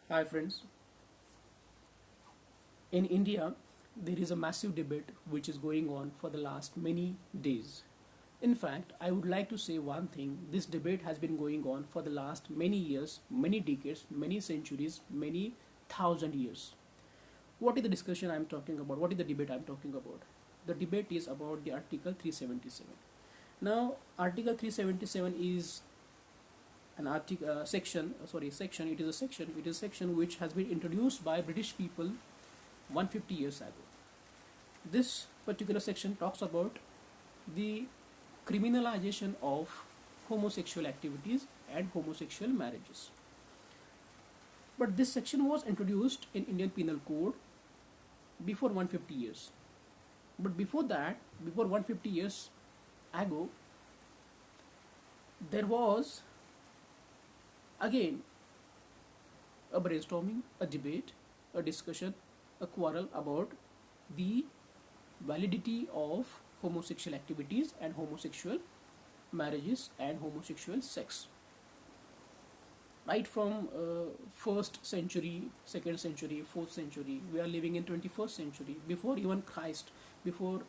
Hi friends, in India there is a massive debate which is going on for the last many days. In fact, I would like to say one thing, this debate has been going on for the last many years, many decades, many centuries, many thousand years. What is the discussion I am talking about? What is the debate I am talking about? The debate is about the Article 377. Now, Article 377 is an article section. It is a section. It is a section which has been introduced by British people 150 years ago. This particular section talks about the criminalization of homosexual activities and homosexual marriages. But this section was introduced in Indian Penal Code before 150 years. But before that, before 150 years ago, there was again a brainstorming, a debate, a discussion, a quarrel about the validity of homosexual activities and homosexual marriages and homosexual sex. Right from first century, second century, fourth century, we are living in 21st century. Before even Christ, before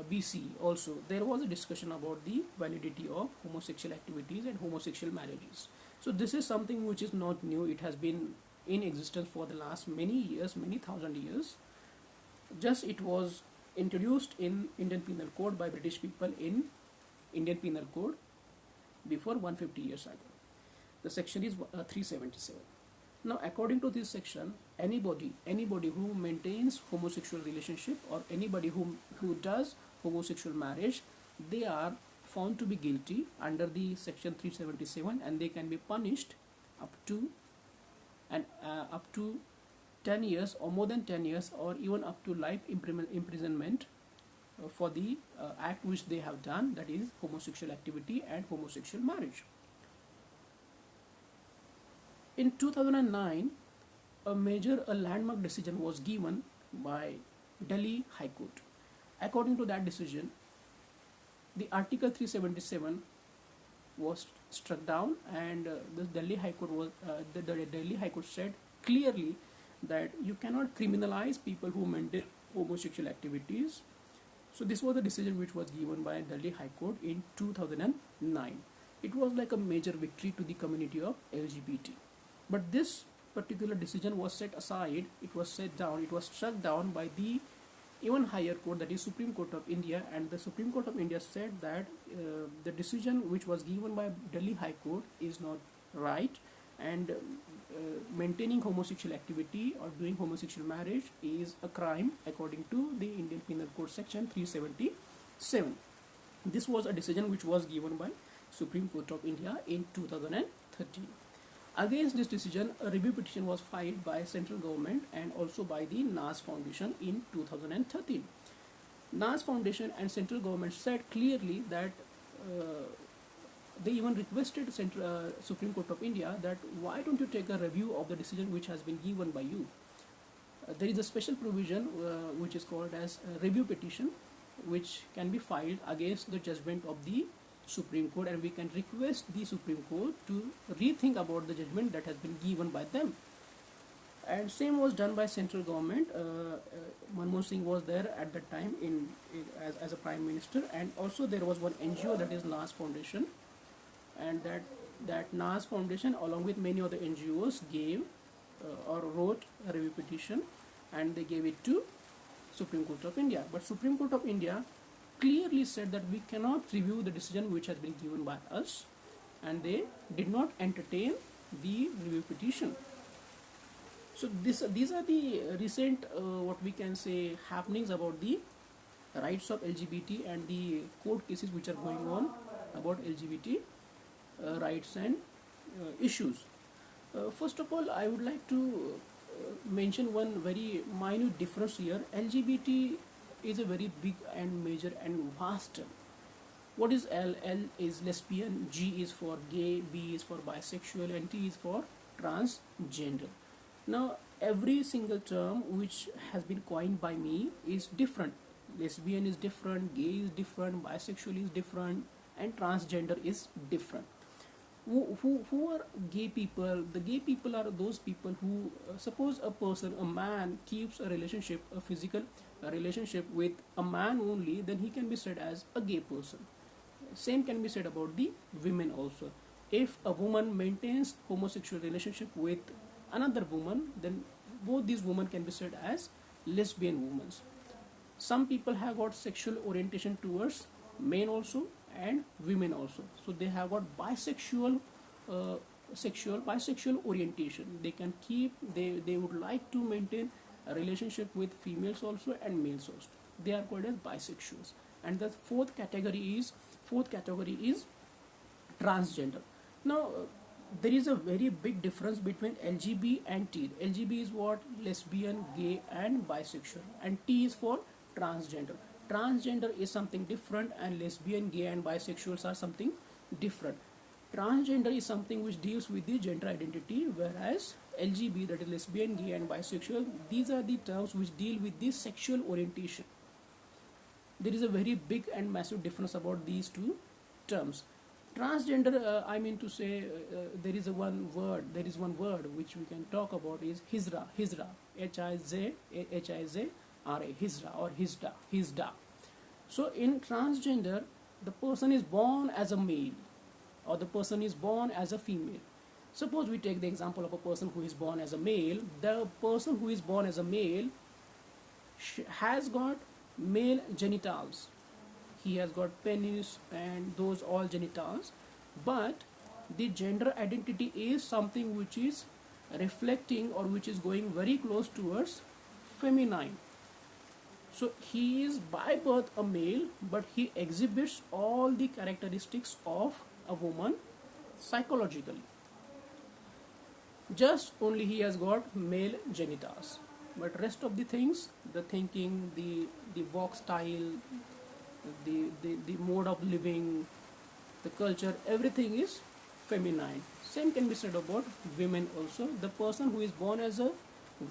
BC also, there was a discussion about the validity of homosexual activities and homosexual marriages. So this is something which is not new. It has been in existence for the last many years, many thousand years. Just it was introduced in Indian Penal Code by British people in Indian Penal Code before 150 years ago. The section is 377. Now, according to this section, anybody who maintains homosexual relationship or anybody who does homosexual marriage, they are found to be guilty under the section 377, and they can be punished up to and up to 10 years or more than 10 years or even up to life imprisonment for the act which they have done, that is homosexual activity and homosexual marriage. In 2009, a landmark decision was given by Delhi High Court. According to that decision, the Article 377 was struck down, and the Delhi High Court said clearly that you cannot criminalize people who maintain homosexual activities. So this was the decision which was given by Delhi High Court in 2009. It was like a major victory to the community of LGBT. But this particular decision was set aside, it was struck down by the even higher court, that is Supreme Court of India, and the Supreme Court of India said that the decision which was given by Delhi High Court is not right, and maintaining homosexual activity or doing homosexual marriage is a crime according to the Indian Penal Code section 377. This was a decision which was given by Supreme Court of India in 2013. Against this decision, a review petition was filed by central government and also by the NAS Foundation in 2013. NAS Foundation and central government said clearly that they even requested Supreme Court of India that why don't you take a review of the decision which has been given by you. There is a special provision which is called as a review petition, which can be filed against the judgment of the Supreme Court, and we can request the Supreme Court to rethink about the judgment that has been given by them. And same was done by central government. Manmohan Singh was there at that time as a prime minister, and also there was one NGO, that is NAS Foundation, and that NAS Foundation along with many other NGOs gave or wrote a review petition, and they gave it to Supreme Court of India. But Supreme Court of India clearly said that we cannot review the decision which has been given by us, and they did not entertain the review petition. So these are the recent what we can say happenings about the rights of LGBT and the court cases which are going on about LGBT rights and issues. First of all, I would like to mention one very minute difference here. LGBT is a very big and major and vast term. What is L? L is lesbian, G is for gay, B is for bisexual, and T is for transgender. Now, every single term which has been coined by me is different. Lesbian is different, gay is different, bisexual is different, and transgender is different. Who are gay people? The gay people are those people who, suppose a man keeps a relationship, a physical relationship with a man only, then he can be said as a gay person. Same can be said about the women also. If a woman maintains homosexual relationship with another woman, then both these women can be said as lesbian women. Some people have got sexual orientation towards men also and women also, so they have got bisexual bisexual orientation. They can keep, they would like to maintain a relationship with females also and males also. They are called as bisexuals. And the fourth category is transgender. Now there is a very big difference between LGB and T. LGB is what? Lesbian, gay and bisexual, and T is for transgender. Transgender is something different, and lesbian, gay and bisexuals are something different. Transgender is something which deals with the gender identity, whereas LGB, that is lesbian, gay and bisexual, these are the terms which deal with the sexual orientation. There is a very big and massive difference about these two terms. Transgender, I mean to say, there is one word which we can talk about is Hizra, Hizra, Hizra or Hizda. So in transgender, the person is born as a male or the person is born as a female. Suppose we take the example of a person who is born as a male. The person who is born as a male has got male genitals. He has got penis and those all genitals, but the gender identity is something which is reflecting or which is going very close towards feminine. So he is by birth a male, but he exhibits all the characteristics of a woman psychologically. Just only he has got male genitals, but rest of the things, the thinking, the walk style, the mode of living, the culture, everything is feminine. Same can be said about women also. The person who is born as a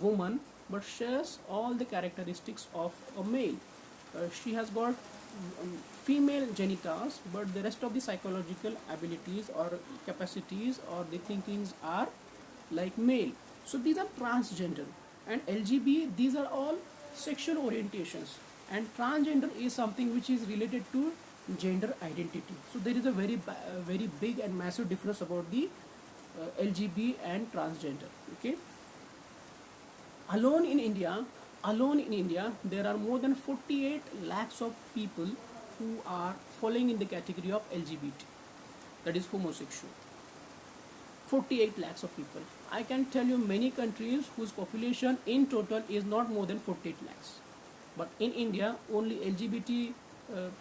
woman but shares all the characteristics of a male. She has got female genitals, but the rest of the psychological abilities or capacities or the thinkings are like male. So these are transgender. And LGB, these are all sexual orientations. And transgender is something which is related to gender identity. So there is a very big and massive difference about the LGB and transgender. Okay. Alone in India, there are more than 48 lakhs of people who are falling in the category of LGBT, that is homosexual. 48 lakhs of people. I can tell you many countries whose population in total is not more than 48 lakhs. But in India, only LGBT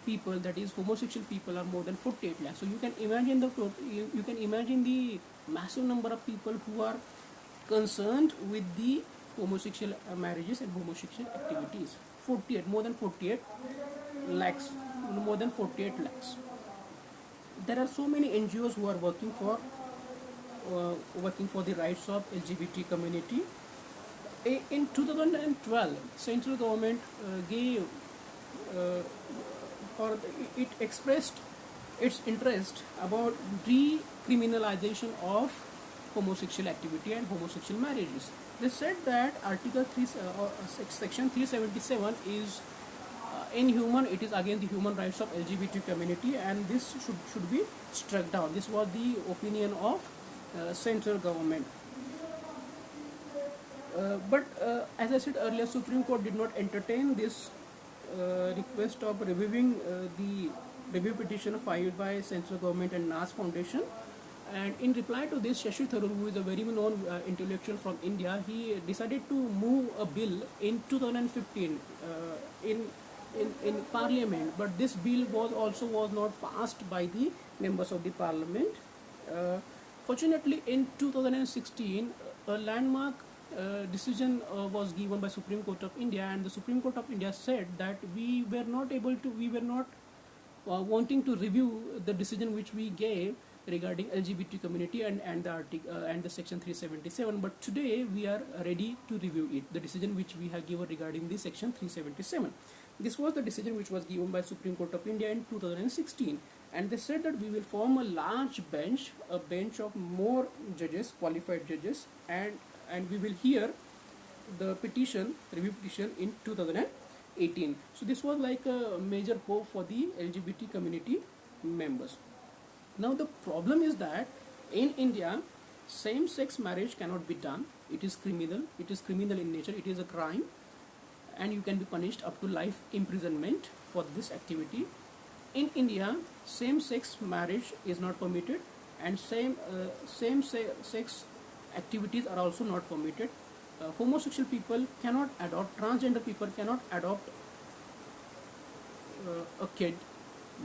people, that is homosexual people, are more than 48 lakhs. So you can imagine you can imagine the massive number of people who are concerned with the homosexual marriages and homosexual activities. More than 48 lakhs. There are so many NGOs who are working for the rights of LGBT community. In 2012, central government gave or it expressed its interest about decriminalization of homosexual activity and homosexual marriages. They said that Section 377 is inhuman. It is against the human rights of LGBT community, and this should be struck down. This was the opinion of central government. But as I said earlier, Supreme Court did not entertain this request of reviewing the review petition filed by central government and NAS Foundation. And in reply to this, Shashi Tharoor, who is a very known intellectual from India, he decided to move a bill in 2015 in Parliament. But this bill was not passed by the members of the Parliament. Fortunately, in 2016, a landmark decision was given by Supreme Court of India, and the Supreme Court of India said that we were not wanting to review the decision which we gave regarding LGBT community and the article and the Section 377, but today we are ready to review it, the decision which we have given regarding the Section 377. This was the decision which was given by Supreme Court of India in 2016, And they said that we will form a large bench, a bench of more judges, qualified judges, and we will hear the petition, review petition in 2018. So this was like a major hope for the LGBT community members. Now the problem is that in India, same-sex marriage cannot be done. It is criminal. It is criminal in nature. It is a crime, and you can be punished up to life imprisonment for this activity. In India, same-sex marriage is not permitted, and same-sex activities are also not permitted. Homosexual people cannot adopt. Transgender people cannot adopt a kid,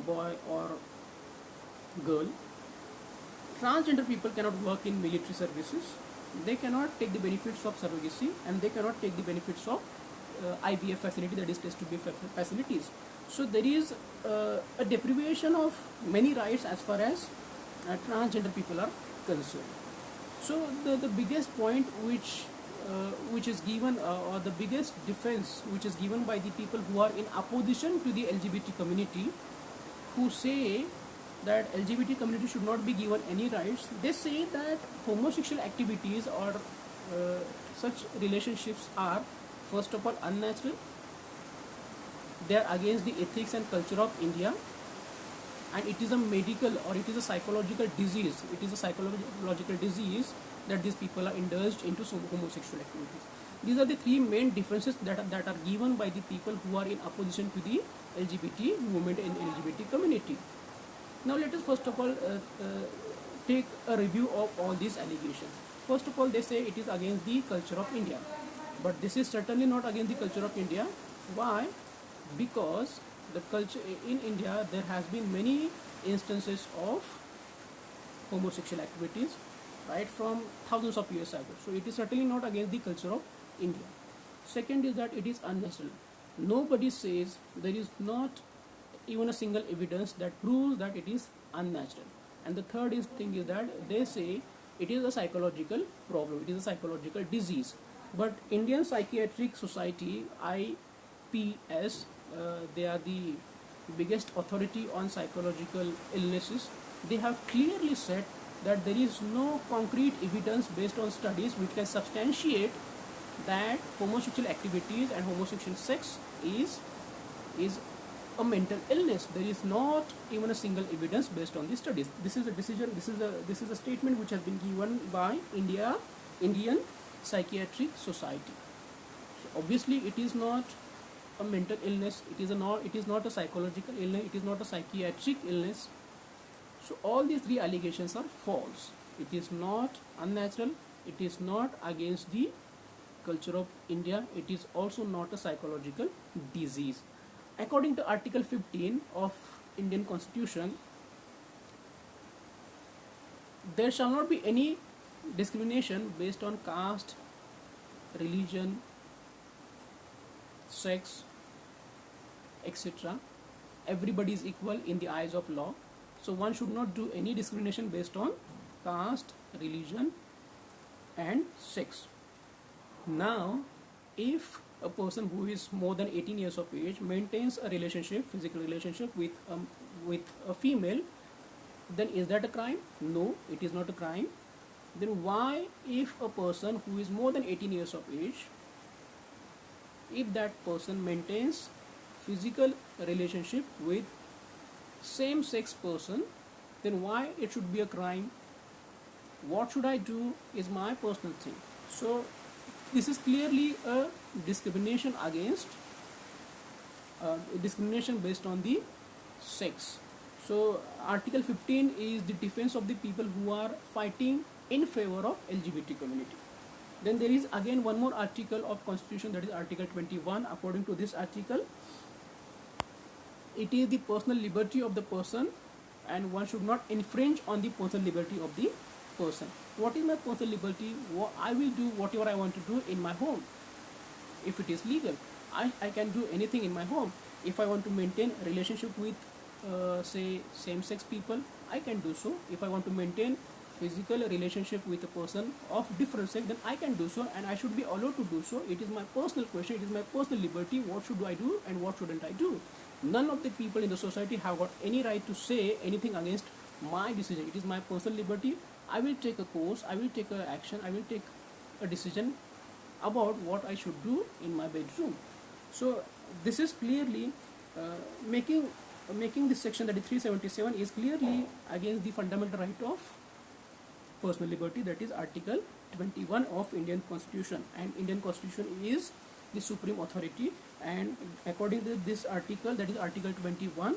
boy or girl. Transgender people cannot work in military services. They cannot take the benefits of surrogacy, and they cannot take the benefits of IVF facility, that is test tube facilities. So there is a deprivation of many rights as far as transgender people are concerned. So the biggest point which is given, or the biggest defense which is given by the people who are in opposition to the LGBT community, who say that LGBT community should not be given any rights, they say that homosexual activities or such relationships are first of all unnatural. They are against the ethics and culture of India, and it is a medical or it is a psychological disease. It is a psychological disease that these people are indulged into some homosexual activities. These are the three main differences that are given by the people who are in opposition to the LGBT movement and LGBT community. Now let us first of all take a review of all these allegations. First of all, they say it is against the culture of India, but this is certainly not against the culture of India. Why? Because the culture in India, there has been many instances of homosexual activities right from thousands of years ago. So it is certainly not against the culture of India. Second is that it is unnatural. Nobody says, there is not even a single evidence that proves that it is unnatural. And the third thing is that they say it is a psychological problem, it is a psychological disease. But Indian Psychiatric Society, IPS, they are the biggest authority on psychological illnesses. They have clearly said that there is no concrete evidence based on studies which can substantiate that homosexual activities and homosexual sex is a mental illness. There is not even a single evidence based on these studies. This is a decision. This is a statement which has been given by Indian Psychiatric Society. So obviously, it is not a mental illness. It is not a psychological illness. It is not a psychiatric illness. So all these three allegations are false. It is not unnatural. It is not against the culture of India. It is also not a psychological disease. According to Article 15 of Indian Constitution, there shall not be any discrimination based on caste, religion, sex, etc. Everybody is equal in the eyes of law. So one should not do any discrimination based on caste, religion, and sex. Now, if a person who is more than 18 years of age maintains a relationship, physical relationship with a female, then is that a crime? No, it is not a crime. Then why, if a person who is more than 18 years of age, if that person maintains physical relationship with same-sex person, then why it should be a crime? What should I do is my personal thing. So this is clearly a discrimination against discrimination based on the sex. So Article 15 is the defense of the people who are fighting in favor of LGBT community. Then there is again one more article of Constitution, that is Article 21. According to this article, it is the personal liberty of the person, and one should not infringe on the personal liberty of the person. What is my personal liberty? I will do whatever I want to do in my home. If it is legal, I can do anything in my home. If I want to maintain a relationship with say same-sex people, I can do so. If I want to maintain physical relationship with a person of different sex, then I can do so, and I should be allowed to do so. It is my personal question, it is my personal liberty. What should I do and what shouldn't I do? None of the people in the society have got any right to say anything against my decision. It is my personal liberty. I will take a course, I will take a action, I will take a decision about what I should do in my bedroom. So this is clearly uh, making making this section, that is 377, is clearly against the fundamental right of personal liberty, that is article 21 of Indian Constitution. And Indian Constitution is the supreme authority, and according to this article, that is article 21,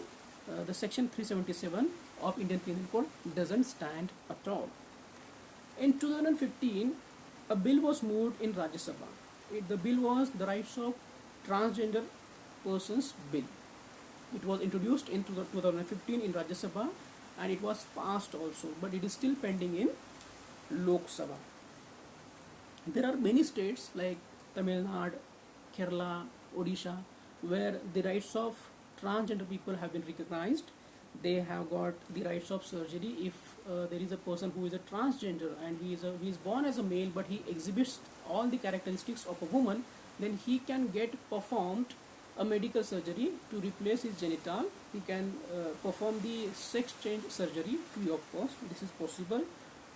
the section 377 of Indian Penal Code doesn't stand at all. In 2015, a bill was moved in Rajya Sabha. The bill was the Rights of Transgender Persons Bill. It was introduced in 2015 in Rajya Sabha, and it was passed also, but it is still pending in Lok Sabha. There are many states like Tamil Nadu, Kerala, Odisha, where the rights of transgender people have been recognized. They have got the rights of surgery. If there is a person who is a transgender and he is born as a male, but he exhibits all the characteristics of a woman, then he can get performed a medical surgery to replace his genital. He can perform the sex change surgery free of cost. This is possible.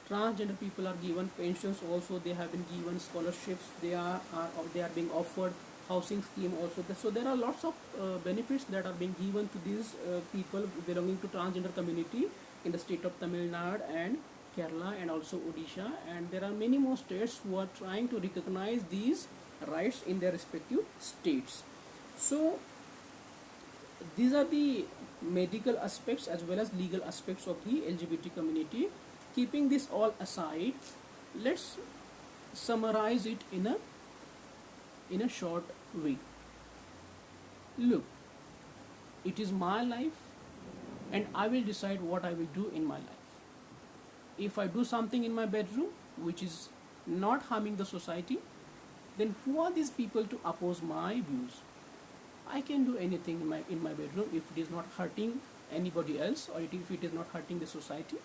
Transgender people are given pensions also. They have been given scholarships. They are being offered housing scheme also. So there are lots of benefits that are being given to these people belonging to transgender community in the state of Tamil Nadu and Kerala and also Odisha, and there are many more states who are trying to recognize these rights in their respective states. So these are the medical aspects as well as legal aspects of the LGBT community. Keeping this all aside, let's summarize it in a short way. Look, it is my life, and I will decide what I will do in my life. If I do something in my bedroom which is not harming the society, then who are these people to oppose my views? I can do anything in my bedroom if it is not hurting anybody else, or if it is not hurting the society.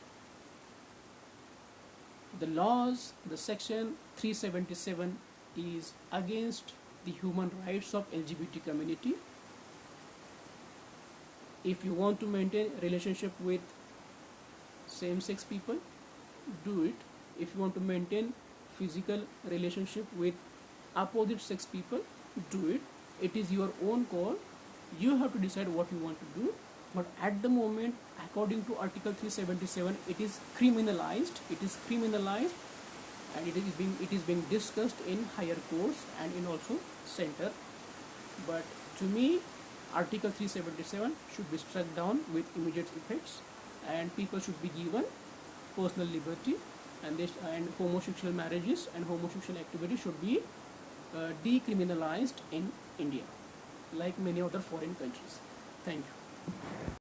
The laws, the section 377 is against the human rights of LGBT community. If you want to maintain relationship with same-sex people, do it. If you want to maintain physical relationship with opposite sex people, do it. It is your own call. You have to decide what you want to do. But at the moment, according to Article 377, it is criminalized. It is criminalized, and it is being discussed in higher courts and in also center. But to me, Article 377 should be struck down with immediate effects, and people should be given personal liberty, and homosexual marriages and homosexual activity should be decriminalized in India, like many other foreign countries. Thank you.